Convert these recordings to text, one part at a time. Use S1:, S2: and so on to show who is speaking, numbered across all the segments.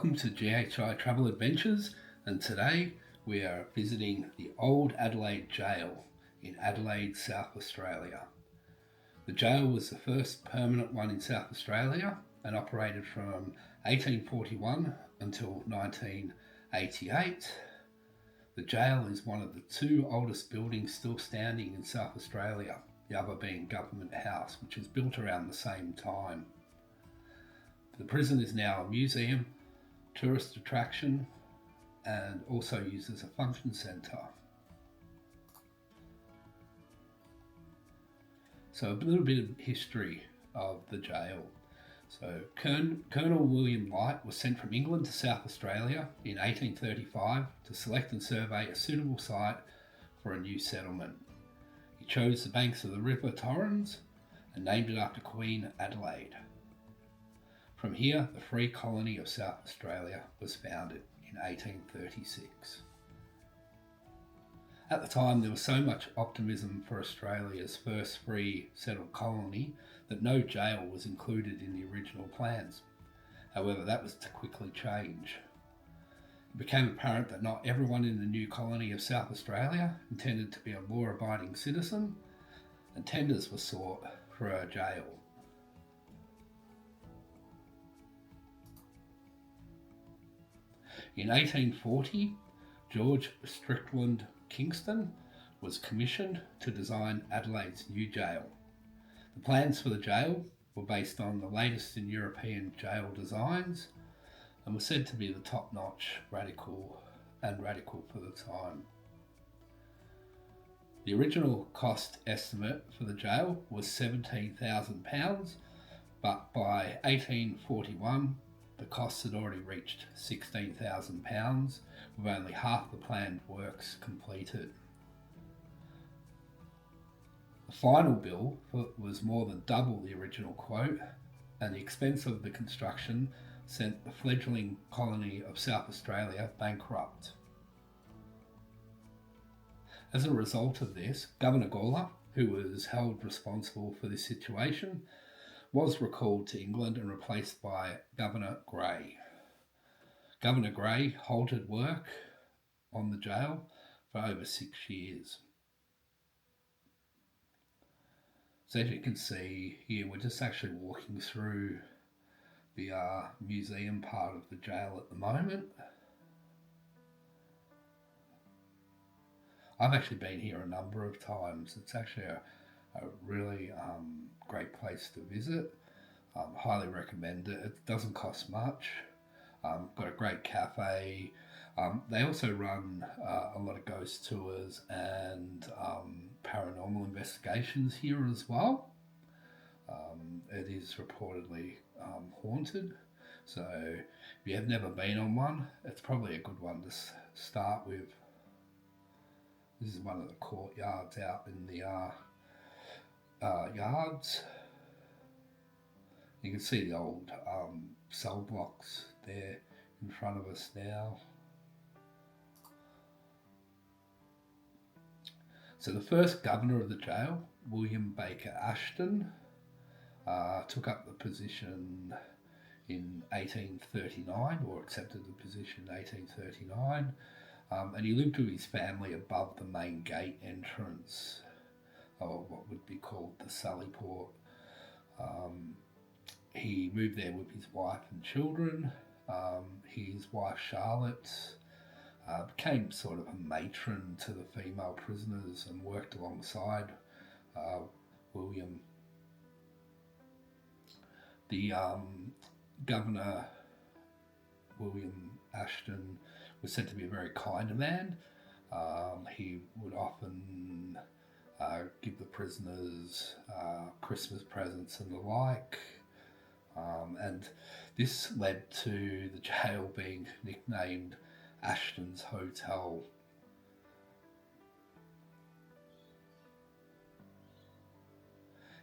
S1: Welcome to GHI Travel Adventures, and today we are visiting the Old Adelaide Gaol in Adelaide, South Australia. The jail was the first permanent one in South Australia and operated from 1841 until 1988. The jail is one of the two oldest buildings still standing in South Australia, the other being Government House, which was built around the same time. The prison is now a museum, tourist attraction, and also used as a function centre. So a little bit of history of the jail. So Colonel William Light was sent from England to South Australia in 1835 to select and survey a suitable site for a new settlement. He chose the banks of the River Torrens and named it after Queen Adelaide. From here, the Free Colony of South Australia was founded in 1836. At the time, there was so much optimism for Australia's first free settled colony that no jail was included in the original plans. However, that was to quickly change. It became apparent that not everyone in the new colony of South Australia intended to be a law-abiding citizen, and tenders were sought for a jail. In 1840, George Strickland Kingston was commissioned to design Adelaide's new jail. The plans for the jail were based on the latest in European jail designs and were said to be the top-notch, radical for the time. The original cost estimate for the jail was £17,000, but by 1841, the costs had already reached £16,000, with only half the planned works completed. The final bill was more than double the original quote, and the expense of the construction sent the fledgling colony of South Australia bankrupt. As a result of this, Governor Gawler, who was held responsible for this situation, was recalled to England and replaced by Governor Grey. Governor Grey halted work on the jail for over 6 years. So as you can see here, we're just actually walking through the museum part of the jail at the moment. I've actually been here a number of times. It's actually a really great place to visit. Highly recommend it. It doesn't cost much. Got a great cafe. They also run a lot of ghost tours and paranormal investigations here as well. It is reportedly haunted. So if you have never been on one, it's probably a good one to start with. This is one of the courtyards out in the yards. You can see the old cell blocks there in front of us now. So the first governor of the jail, William Baker Ashton, took up the position in 1839, or accepted the position in 1839, and he lived with his family above the main gate entrance, or what would be called the Sallyport. He moved there with his wife and children. His wife Charlotte became sort of a matron to the female prisoners and worked alongside William. The Governor, William Ashton, was said to be a very kind man. He would often give the prisoners Christmas presents and the like. And this led to the jail being nicknamed Ashton's Hotel.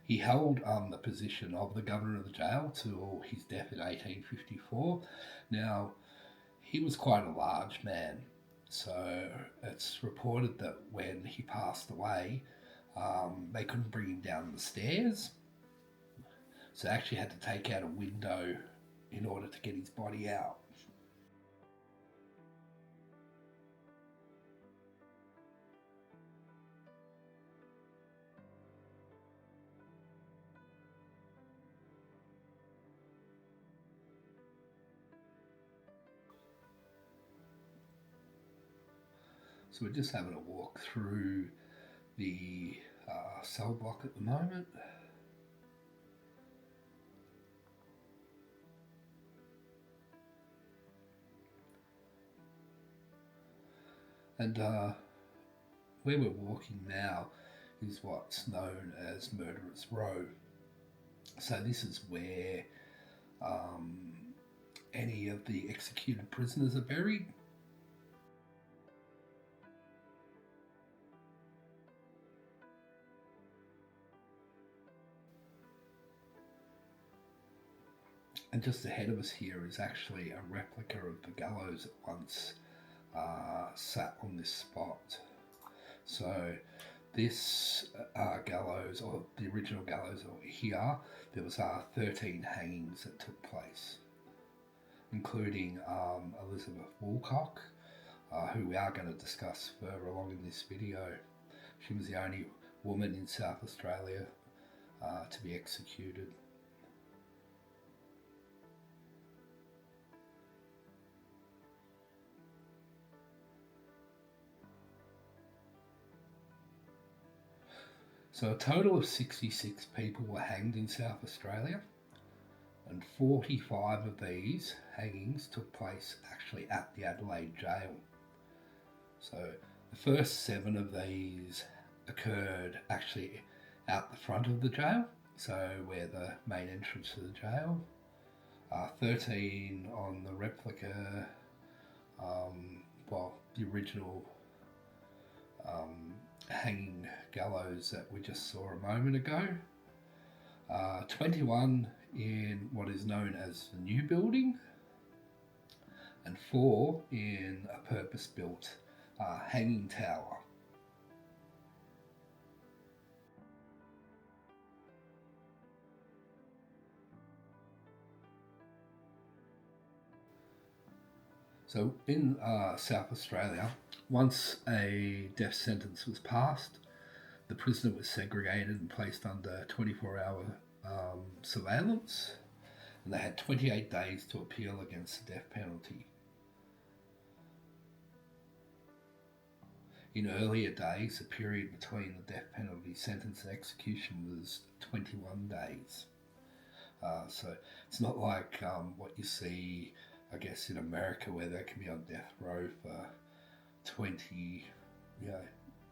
S1: He held the position of the governor of the jail till his death in 1854. Now, he was quite a large man, so it's reported that when he passed away, they couldn't bring him down the stairs. So they actually had to take out a window in order to get his body out. So we're just having a walk through the cell block at the moment. And where we're walking now is what's known as Murderous Row. So this is where any of the executed prisoners are buried. And just ahead of us here is actually a replica of the gallows that once sat on this spot. So this gallows, or the original gallows over here, there was 13 hangings that took place, including Elizabeth Woolcock, who we are going to discuss further along in this video. She was the only woman in South Australia to be executed. So a total of 66 people were hanged in South Australia, and 45 of these hangings took place actually at the Adelaide Gaol. So the first 7 of these occurred actually out the front of the jail, so where the main entrance to the jail. 13 on the replica, the original hanging gallows that we just saw a moment ago. 21 in what is known as the new building, and 4 in a purpose-built hanging tower. So in South Australia, once a death sentence was passed, the prisoner was segregated and placed under 24-hour surveillance, and they had 28 days to appeal against the death penalty. In earlier days, the period between the death penalty sentence and execution was 21 days. So it's not like what you see, I guess, in America, where they can be on death row for 20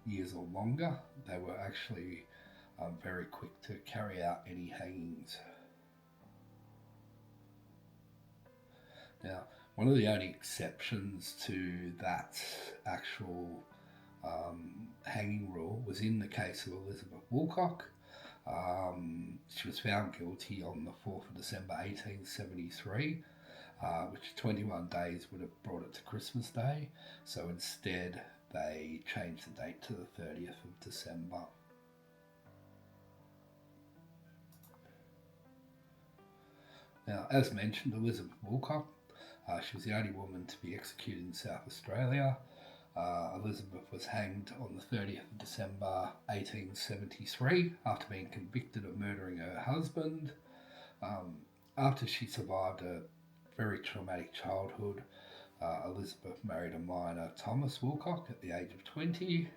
S1: years or longer. They were actually very quick to carry out any hangings. Now, one of the only exceptions to that actual hanging rule was in the case of Elizabeth Woolcock. She was found guilty on the 4th of December 1873, which 21 days would have brought it to Christmas Day. So instead, they changed the date to the 30th of December. Now, as mentioned, Elizabeth Woolcock, she was the only woman to be executed in South Australia. Elizabeth was hanged on the 30th of December 1873 after being convicted of murdering her husband. After she survived a very traumatic childhood, Elizabeth married a minor, Thomas Woolcock, at the age of 20.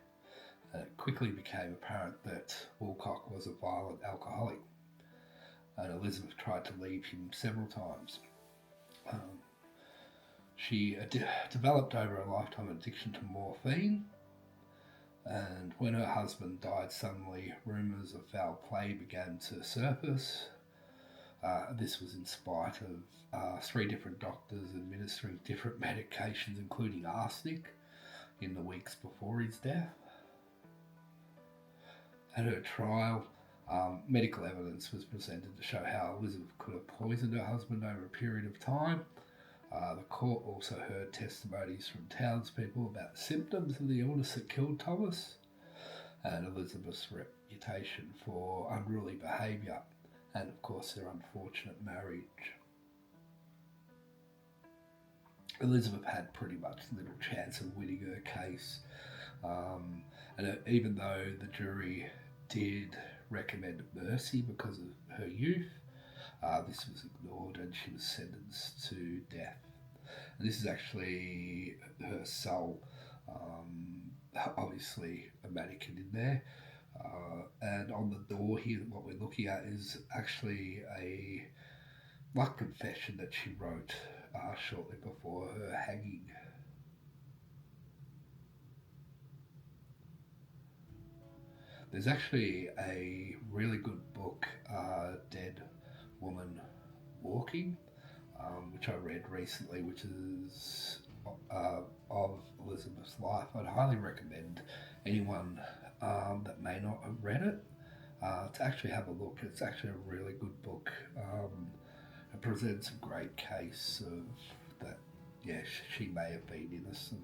S1: And it quickly became apparent that Woolcock was a violent alcoholic, and Elizabeth tried to leave him several times. She developed over a lifetime addiction to morphine, and when her husband died suddenly, rumours of foul play began to surface. This was in spite of 3 different doctors administering different medications, including arsenic, in the weeks before his death. At her trial, medical evidence was presented to show how Elizabeth could have poisoned her husband over a period of time. The court also heard testimonies from townspeople about the symptoms of the illness that killed Thomas, and Elizabeth's reputation for unruly behaviour, and of course their unfortunate marriage. Elizabeth had pretty much little chance of winning her case, and even though the jury did recommend mercy because of her youth, this was ignored and she was sentenced to death. And this is actually her cell obviously a mannequin in there. And on the door here, what we're looking at is actually a like confession that she wrote shortly before her hanging. There's actually a really good book, Dead Woman Walking, which I read recently, which is of Elizabeth's life. I'd highly recommend anyone that may not have read it to actually have a look. It's actually a really good book. It presents a great case of that, yeah, she may have been innocent.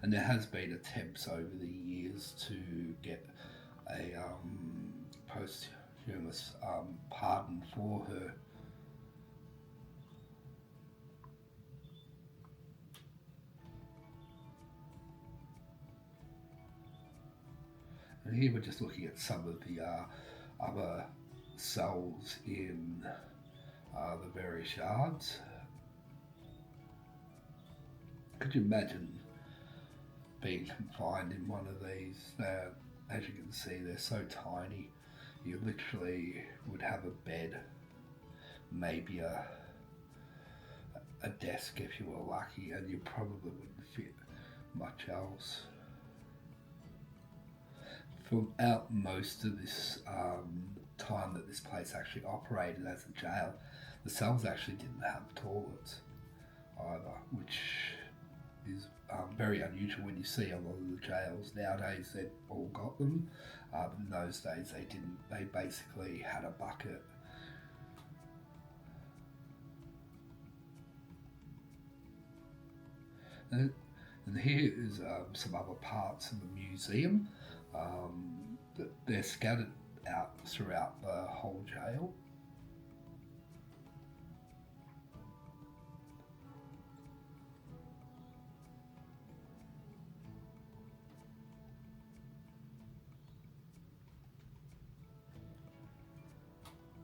S1: And there has been attempts over the years to get a posthumous pardon for her. And here we're just looking at some of the other cells in the various yards. Could you imagine being confined in one of these? As you can see, they're so tiny. You literally would have a bed, maybe a desk if you were lucky, and you probably wouldn't fit much else. Throughout most of this time that this place actually operated as a jail, the cells actually didn't have toilets either, which is very unusual when you see a lot of the jails nowadays. They've all got them, but in those days they didn't. They basically had a bucket. And here is some other parts of the museum. They're scattered out throughout the whole jail.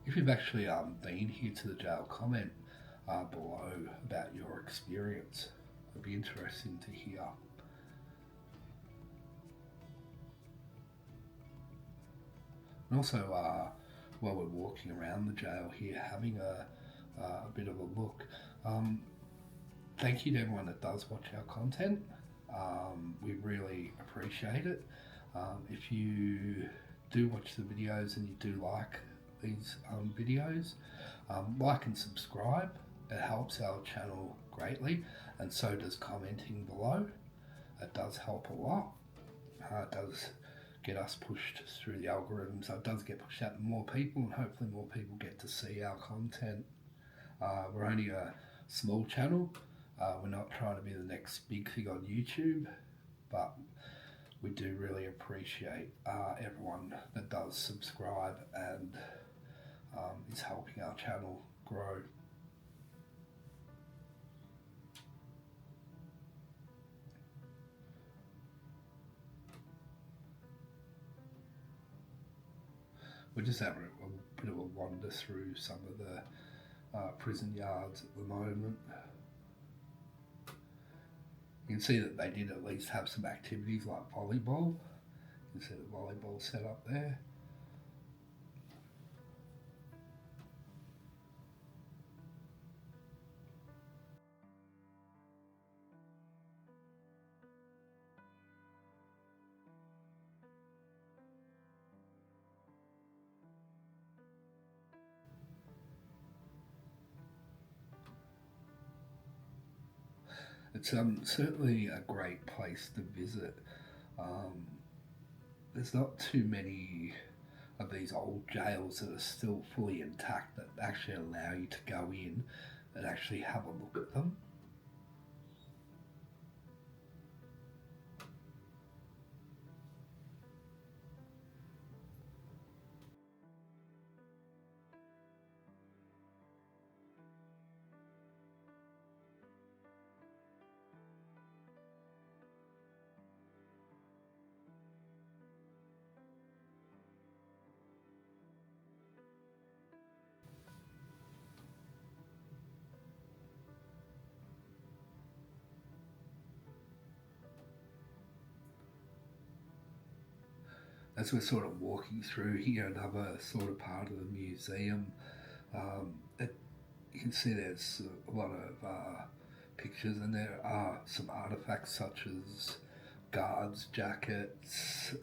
S1: If you've actually been here to the jail, comment below about your experience. It'd be interesting to hear. And also, while we're walking around the jail here, having a bit of a look, thank you to everyone that does watch our content. We really appreciate it. If you do watch the videos and you do like these videos, like and subscribe. It helps our channel greatly, and so does commenting below. It does help a lot. It does get us pushed through the algorithm, so it does get pushed out to more people, and hopefully more people get to see our content. We're only a small channel. We're not trying to be the next big thing on YouTube, but we do really appreciate everyone that does subscribe and is helping our channel grow. We're just having a bit of a wander through some of the prison yards at the moment. You can see that they did at least have some activities like volleyball. You can see the volleyball set up there. It's certainly a great place to visit. There's not too many of these old jails that are still fully intact that actually allow you to go in and actually have a look at them. as we're sort of walking through here, another sort of part of the museum, you can see there's a lot of pictures, and there are some artifacts such as guards' jackets,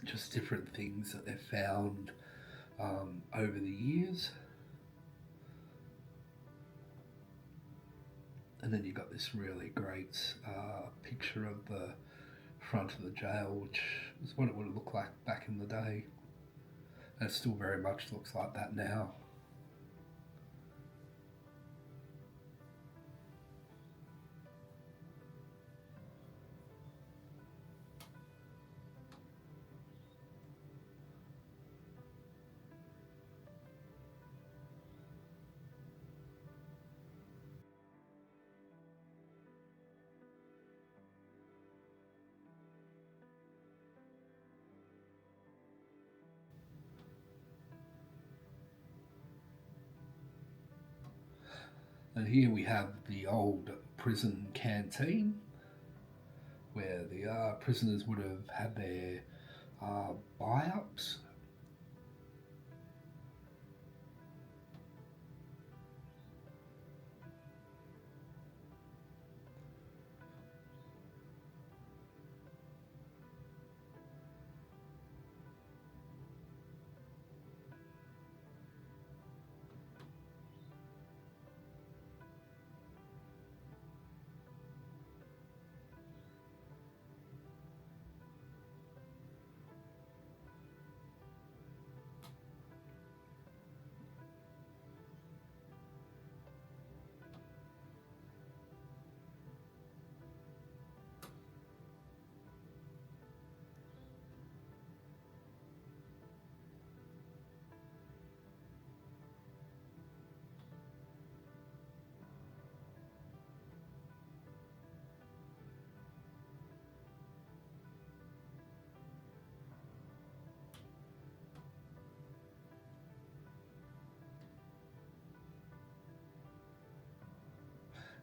S1: just different things that they've found over the years. And then you've got this really great picture of the front of the jail, which is what it would have looked like back in the day. And it still very much looks like that now. And here we have the old prison canteen where the prisoners would have had their buy-ups.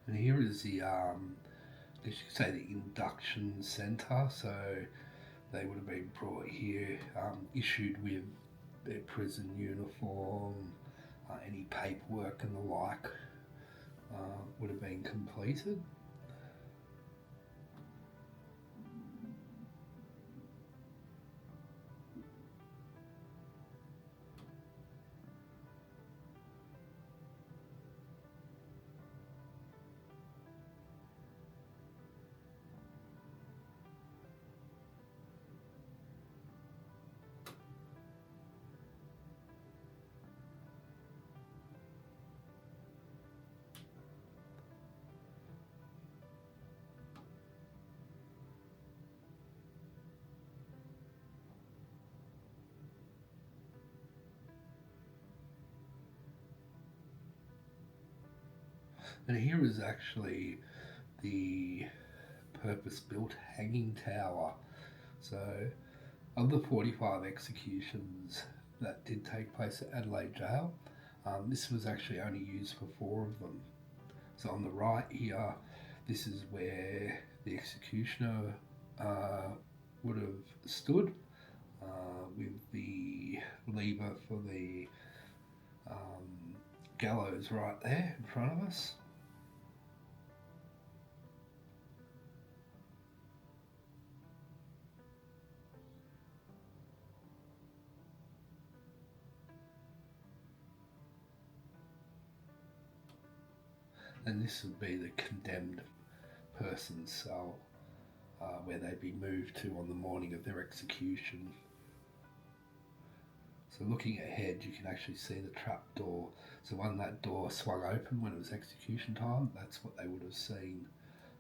S1: And here is the, I guess you could say, the induction centre. So they would have been brought here, issued with their prison uniform, any paperwork and the like would have been completed. And here is actually the purpose-built hanging tower. So, of the 45 executions that did take place at Adelaide Gaol, this was actually only used for 4 of them. So on the right here, this is where the executioner would have stood with the lever for the gallows right there in front of us. And this would be the condemned person's cell, where they'd be moved to on the morning of their execution. So looking ahead, you can actually see the trap door. So when that door swung open when it was execution time, that's what they would have seen.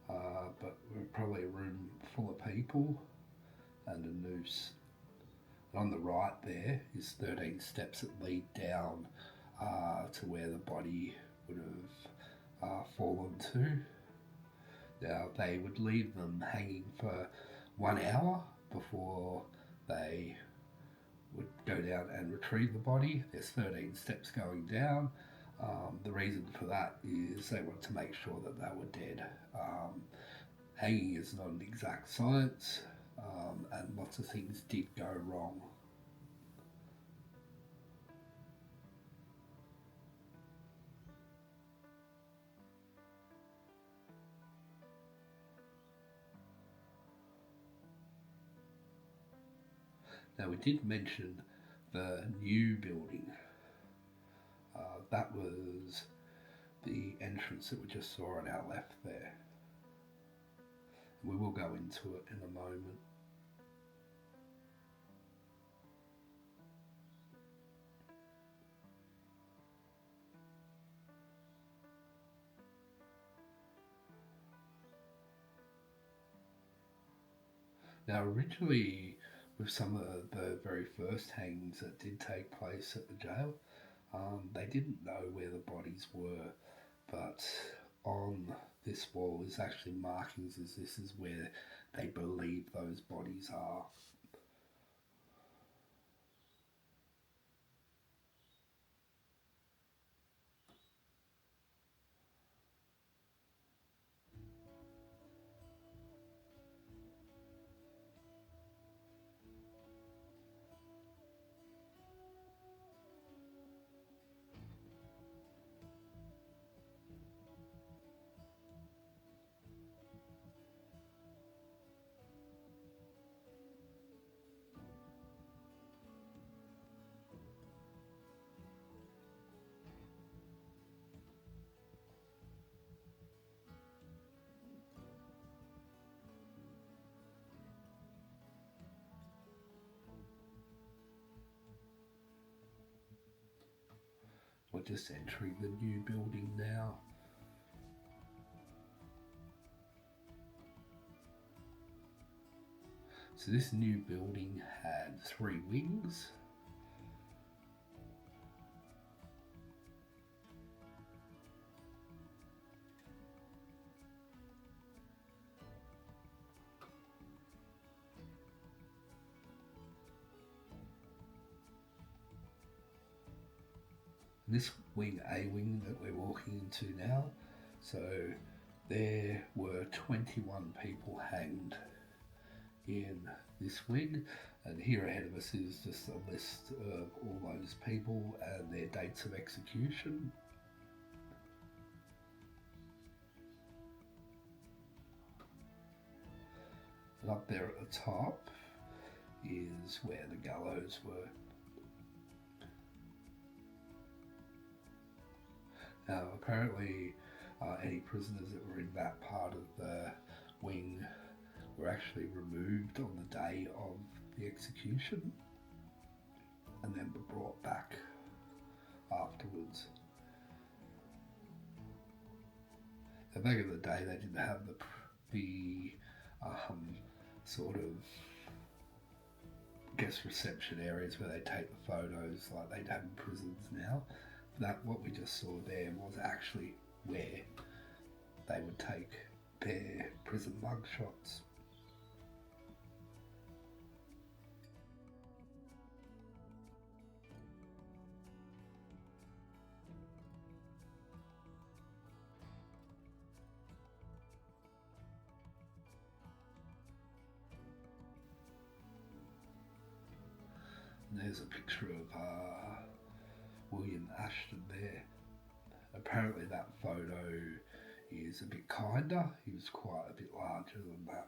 S1: But probably a room full of people and a noose. And on the right there is 13 steps that lead down to where the body would have fallen to. Now they would leave them hanging for 1 hour before they would go down and retrieve the body. There's 13 steps going down. The reason for that is they want to make sure that they were dead. Hanging is not an exact science. and lots of things did go wrong. Now, we did mention the new building. That was the entrance that we just saw on our left there. We will go into it in a moment. Now, originally, with some of the very first hangings that did take place at the jail, they didn't know where the bodies were, but on this wall is actually markings as this is where they believe those bodies are. We're just entering the new building now. So this new building had 3 wings. This wing, A wing that we're walking into now, so there were 21 people hanged in this wing, and here ahead of us is just a list of all those people and their dates of execution. And up there at the top is where the gallows were. Now, apparently, any prisoners that were in that part of the wing were actually removed on the day of the execution and then were brought back afterwards. Now, back in the day, they didn't have the sort of reception areas where they take the photos like they'd have in prisons now. That what we just saw there was actually where they would take their prison mug shots. And there's a picture of William Ashton there. Apparently that photo is a bit kinder. He was quite a bit larger than that.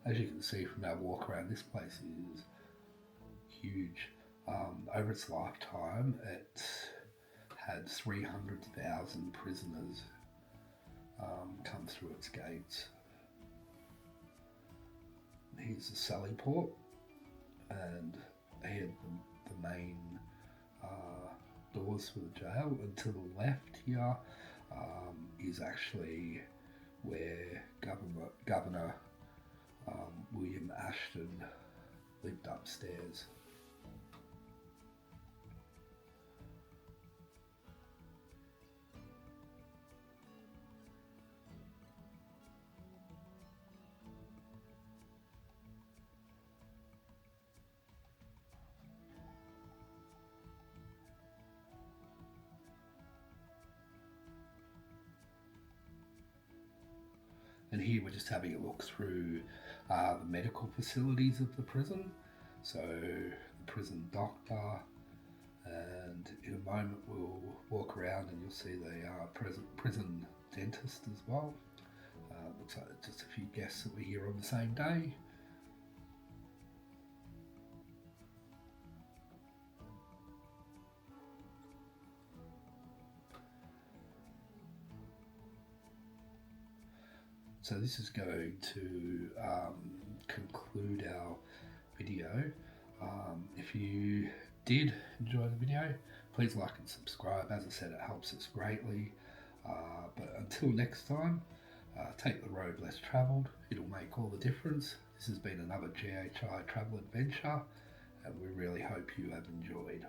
S1: As you can see from our walk around, this place is huge. Over its lifetime, it had 300,000 prisoners come through its gates. Here's the Sally Port, and here the main doors for the jail, and to the left here is actually where Governor William Ashton lived upstairs. And here we're just having a look through the medical facilities of the prison. So the prison doctor, and in a moment we'll walk around and you'll see the prison dentist as well. Looks like just a few guests that were here on the same day. So this is going to conclude our video. If you did enjoy the video, please like and subscribe. As I said, it helps us greatly. But until next time, take the road less travelled. It'll make all the difference. This has been another GHI Travel Adventure, and we really hope you have enjoyed.